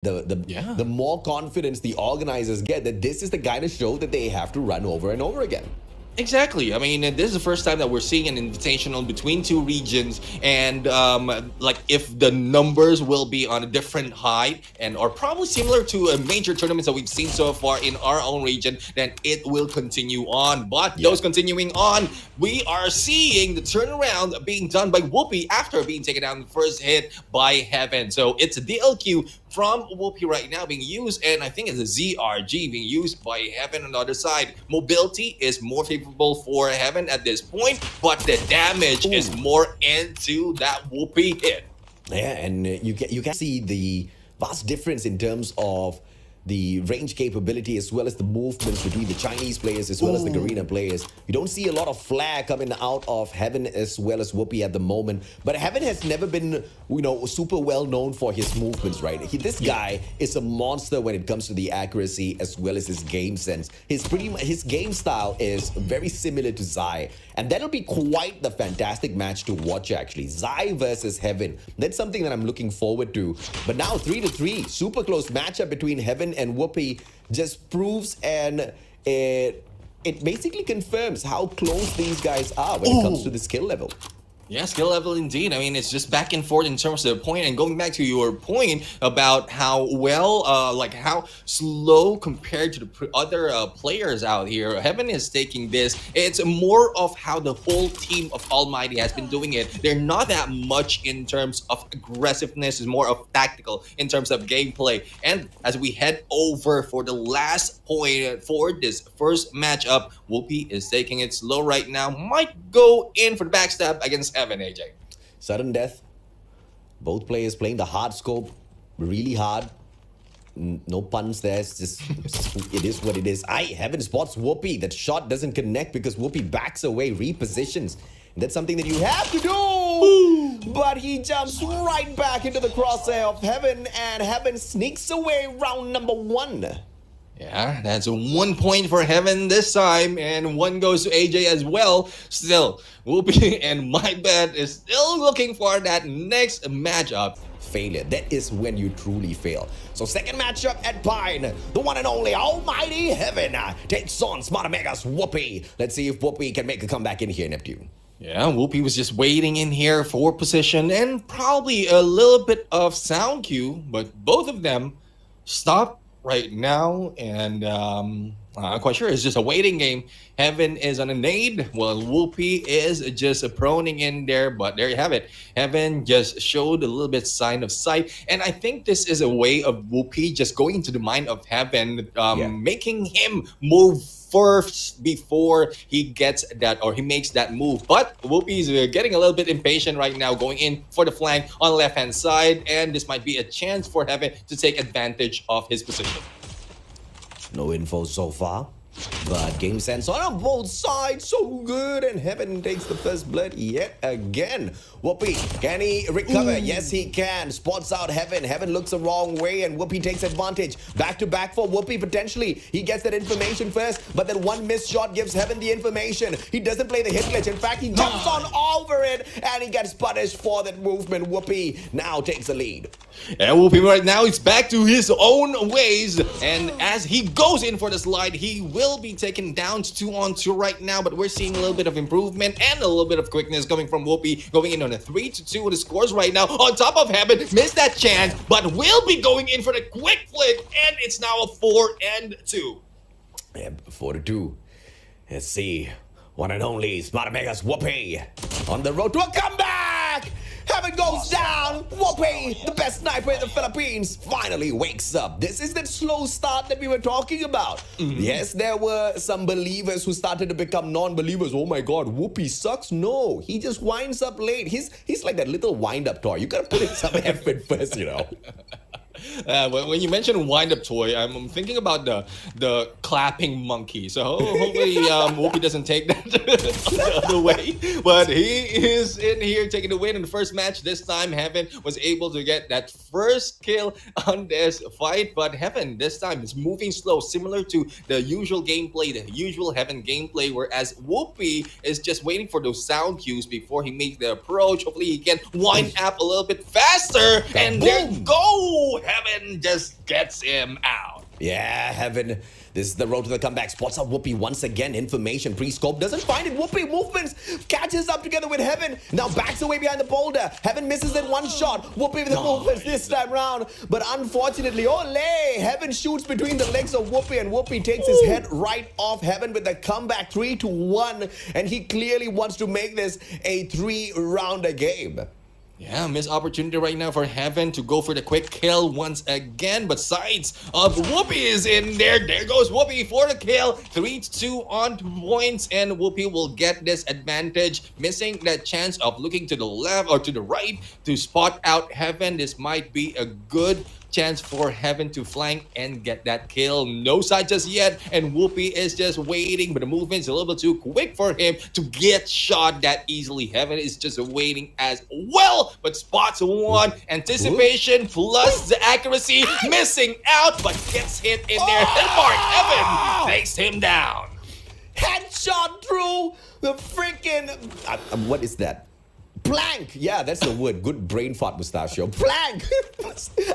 the more confidence the organizers get that this is the kind of show that they have to run over and over again. Exactly. I mean, this is the first time that we're seeing an invitational between two regions, and like if the numbers will be on a different height and are probably similar to a major tournaments that we've seen so far in our own region, then it will continue on. But those continuing on, we are seeing the turnaround being done by WOOPIIE after being taken down the first hit by Heaven. So it's a DLQ from WOOPIIE right now being used, and I think it's a ZRG being used by Heaven on the other side. Mobility is more favorable for Heaven at this point, but the damage is more into that WOOPIIE hit. Yeah, and you can see the vast difference in terms of the range capability as well as the movements between the Chinese players as well as the Garena players. You don't see a lot of flair coming out of Heaven as well as WOOPIIE at the moment. But Heaven has never been, super well known for his movements, right? This guy is a monster when it comes to the accuracy as well as his game sense. His game style is very similar to Zai. And that'll be quite the fantastic match to watch, actually. Zai versus Heaven. That's something that I'm looking forward to. But now 3-3, super close matchup between Heaven and WOOPIIE just proves and it basically confirms how close these guys are when it comes to the skill level. Yeah, skill level indeed. I mean, it's just back and forth in terms of the point. And going back to your point about how well, like how slow compared to the other players out here, Heaven is taking this. It's more of how the whole team of Almighty has been doing it. They're not that much in terms of aggressiveness. It's more of tactical in terms of gameplay. And as we head over for the last point for this first matchup, WOOPIIE is taking it slow right now. Might go in for the backstab against Heaven, AJ. Sudden death. Both players playing the hard scope really hard. No puns there. It's just, it is what it is. Heaven spots WOOPIIE. That shot doesn't connect because WOOPIIE backs away, repositions. And that's something that you have to do. But he jumps right back into the crosshair of Heaven, and Heaven sneaks away round number 1. Yeah, that's 1 point for Heaven this time, and 1 goes to AJ as well. Still, WOOPIIE and my bet is still looking for that next matchup. Failure. That is when you truly fail. So second matchup at Pine, the one and only Almighty Heaven takes on Smartamega's WOOPIIE. Let's see if WOOPIIE can make a comeback in here, Neptune. Yeah, WOOPIIE was just waiting in here for position and probably a little bit of sound cue, but both of them stopped right now, and I'm quite sure it's just a waiting game. Heaven is on a nade, while WOOPIIE is just proning in there, but there you have it. Heaven just showed a little bit sign of sight, and I think this is a way of WOOPIIE just going into the mind of Heaven, making him move first before he gets that, or he makes that move. But WOOPIIE is getting a little bit impatient right now, going in for the flank on the left-hand side, and this might be a chance for Heaven to take advantage of his position. No info so far, but game sense on both sides so good, and Heaven takes the first blood yet again. WOOPIIE, can he recover? Yes, he can. Spots out Heaven. Heaven looks the wrong way, and WOOPIIE takes advantage. Back to back for WOOPIIE potentially. He gets that information first, but then one missed shot gives Heaven the information. He doesn't play the hit glitch. In fact, he jumps on over it, and he gets punished for that movement. WOOPIIE now takes the lead. And WOOPIIE right now is back to his own ways, and as he goes in for the slide, he will be taken down to 2-on-2 right now, but we're seeing a little bit of improvement and a little bit of quickness coming from WOOPIIE, going in on a 3-2 with the scores right now. On top of Heaven, missed that chance, but will be going in for the quick flick, and it's now a 4-2. Yeah, 4-2. Let's see. One and only Smartamega's WOOPIIE on the road to a comeback! Heaven goes down! WOOPIIE, the best sniper in the Philippines, finally wakes up. This is that slow start that we were talking about. Yes, there were some believers who started to become non-believers. Oh my god, WOOPIIE sucks. No, he just winds up late. He's like that little wind-up toy. You gotta put in some effort first, When you mention wind-up toy, I'm thinking about the clapping monkey. So hopefully WOOPIIE doesn't take that the other way. But he is in here taking the win in the first match. This time, Heaven was able to get that first kill on this fight. But Heaven this time is moving slow, similar to the usual gameplay, the usual Heaven gameplay, whereas WOOPIIE is just waiting for those sound cues before he makes the approach. Hopefully he can wind up a little bit faster. And there you go! Heaven just gets him out. Yeah, Heaven. This is the road to the comeback. Spots out WOOPIIIE once again. Information, pre-scope. Doesn't find it. WOOPIIIE movements. Catches up together with Heaven. Now backs away behind the boulder. Heaven misses it one shot. WOOPIIIE with the movements this time round. But unfortunately, ole! Heaven shoots between the legs of WOOPIIIE, and WOOPIIIE takes his head right off Heaven with the comeback 3-1. And he clearly wants to make this a 3-rounder game. Yeah, missed opportunity right now for Heaven to go for the quick kill once again. But sides of WOOPIIIE is in there. There goes WOOPIIIE for the kill. 3-2 on points, and WOOPIIIE will get this advantage. Missing that chance of looking to the left or to the right to spot out Heaven. This might be a good chance for Heaven to flank and get that kill. No side just yet, and WOOPIIIE is just waiting, but the movement's a little bit too quick for him to get shot that easily. Heaven is just waiting as well, but spots one. Anticipation plus the accuracy, missing out, but gets hit in there. Mark Heaven takes him down. Headshot through the freaking... what is that? Plank! Yeah, that's the word. Good brain fart, Mustachio. Plank!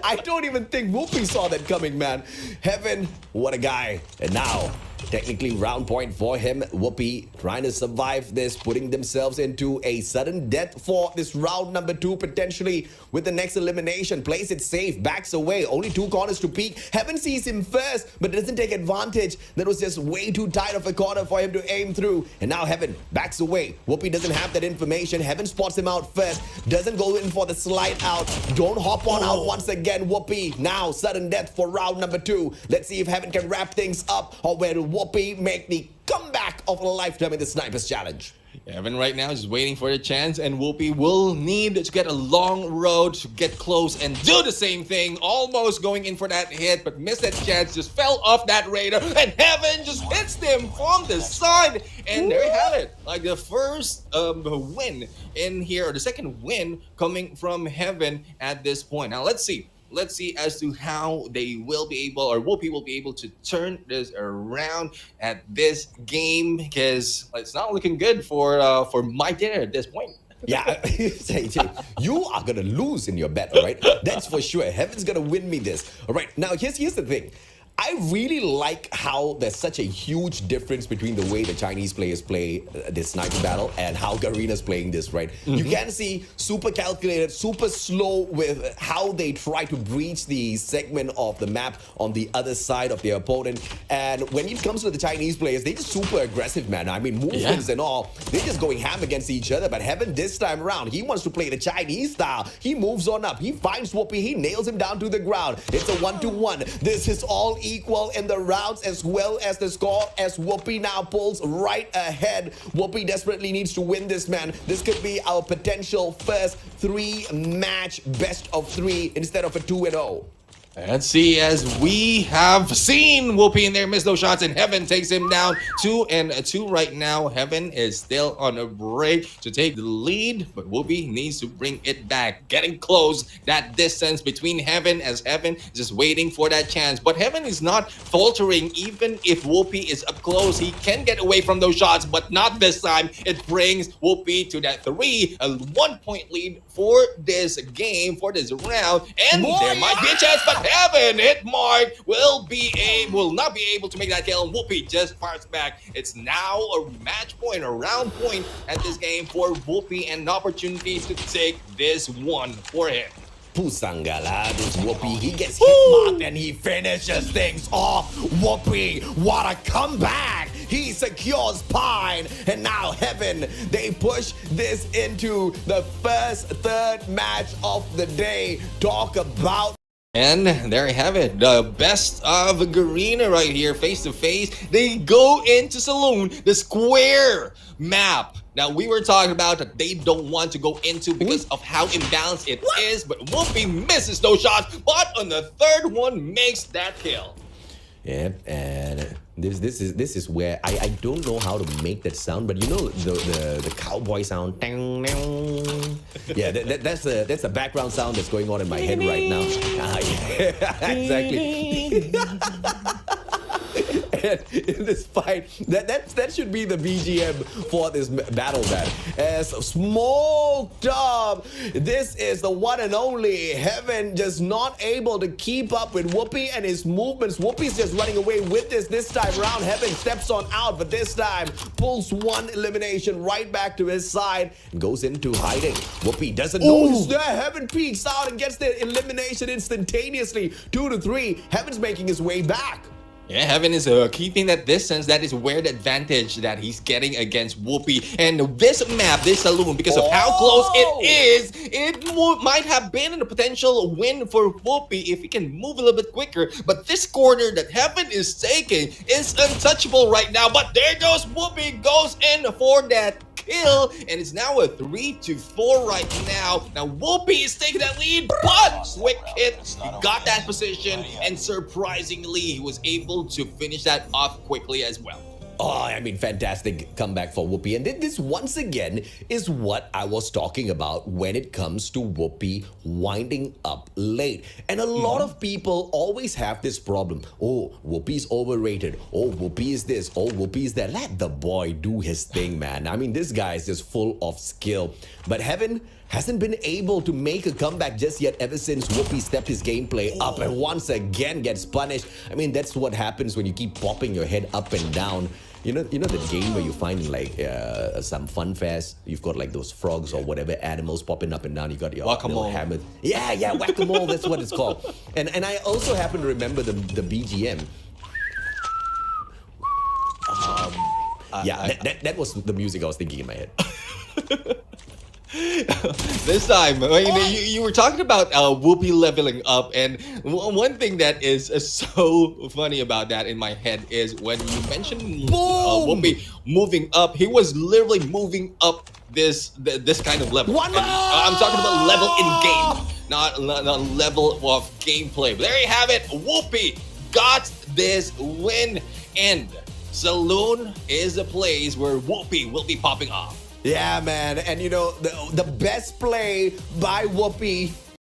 I don't even think WOOPIIIE saw that coming, man. Heaven, what a guy. And now, technically round point for him. WOOPIIIE trying to survive this, putting themselves into a sudden death for this round number 2, potentially with the next elimination. Plays it safe, backs away. Only 2 corners to peek. Heaven sees him first, but doesn't take advantage. That was just way too tight of a corner for him to aim through. And now Heaven backs away. WOOPIIIE doesn't have that information. Heaven spots him out first. Doesn't go in for the slide out. Don't hop on out once again, WOOPIIIE. Now, sudden death for round number 2. Let's see if Heaven can wrap things up, or where WOOPIIIE make the comeback of a lifetime in the Snipers Challenge. Heaven right now is waiting for the chance, and WOOPIIIE will need to get a long road to get close and do the same thing. Almost going in for that hit, but missed that chance, just fell off that radar, and Heaven just hits them from the side. And there you have it. Like the first win in here, or the second win coming from Heaven at this point. Now let's see. Let's see as to how they will be able, or WOOPIIIE will be able to turn this around at this game, because it's not looking good for my dinner at this point. Yeah, you are gonna lose in your bet, all right? That's for sure. Heaven's gonna win me this. All right, now here's the thing. I really like how there's such a huge difference between the way the Chinese players play this sniper battle and how Garena's playing this, right? You can see super calculated, super slow with how they try to breach the segment of the map on the other side of their opponent. And when it comes to the Chinese players, they're just super aggressive, man. I mean, movements and all, they're just going ham against each other. But Heaven this time around, he wants to play the Chinese style. He moves on up. He finds WOOPIIIE. He nails him down to the ground. It's a 1-1. This is all equal in the rounds as well as the score, as WOOPIIIE now pulls right ahead. WOOPIIIE desperately needs to win this, man. This could be our potential first 3-match best of 3 instead of a 2-0. Let's see, as we have seen WOOPIIIE in there miss those shots, and Heaven takes him down 2-2 right now. Heaven is still on a break to take the lead, but WOOPIIIE needs to bring it back, getting close that distance between Heaven, as Heaven is just waiting for that chance. But Heaven is not faltering. Even if WOOPIIIE is up close, he can get away from those shots, but not this time. It brings WOOPIIIE to that 1-point lead for this game, for this round, and there might be a chance, but Heaven hit Mark will not be able to make that kill. WOOPIIIE just fires back. It's now a match point, a round point at this game for WOOPIIIE, and an opportunity to take this one for him. Pusangala, this WOOPIIIE, he gets hit marked and he finishes things off. WOOPIIIE, what a comeback! He secures Pine, and now Heaven, they push this into the third match of the day. Talk about... And there you have it, the best of Garena right here, face to face. They go into Saloon, the square map. Now, we were talking about that they don't want to go into because of how imbalanced it is, but WOOPIIIE misses those shots, but on the third one makes that kill. Yep, and this is where I don't know how to make that sound, but you know the cowboy sound. Yeah, that's the background sound that's going on in my head right now. Yeah, exactly. ahead in this fight. That should be the BGM for this battle, man. As smoked up, this is the one and only Heaven, just not able to keep up with WOOPIIE and his movements. WOOPIIE's just running away with this time around. Heaven steps on out, but this time pulls one elimination right back to his side and goes into hiding. WOOPIIE doesn't notice that. Heaven peeks out and gets the elimination instantaneously. 2 to 3. Heaven's making his way back. Yeah, Heaven is keeping that distance. That is where the advantage that he's getting against WOOPIIE. And this map, this saloon, because of how close it is, it might have been a potential win for WOOPIIE if he can move a little bit quicker. But this corner that Heaven is taking is untouchable right now. But there goes WOOPIIE, goes in for that kill, and it's now a 3 to 4 right now. Now WOOPIIE is taking that lead, but quick hit, he got that position, and surprisingly, he was able to finish that off quickly as well. Oh, I mean, fantastic comeback for WOOPIIE. And this, once again, is what I was talking about when it comes to WOOPIIE winding up late. And a lot of people always have this problem. Oh, WOOPIIE's overrated. Oh, WOOPIIE is this. Oh, WOOPIIE is that. Let the boy do his thing, man. I mean, this guy is just full of skill. But Heaven hasn't been able to make a comeback just yet ever since WOOPIIE stepped his gameplay up and once again gets punished. I mean, that's what happens when you keep popping your head up and down. You know the game where you find like some fun fairs, you've got like those frogs or whatever animals popping up and down. You got your little hammer. Yeah, whack-a-mole. That's what it's called. And I also happen to remember the BGM. That was the music I was thinking in my head. This time, you were talking about WOOPIIE leveling up, and one thing that is so funny about that in my head is when you mentioned WOOPIIE moving up, he was literally moving up this kind of level. I'm talking about level in game, not level of gameplay. But there you have it. WOOPIIE got this win, and Saloon is a place where WOOPIIE will be popping off. Yeah, man. And you know, the best play by WOOPIIE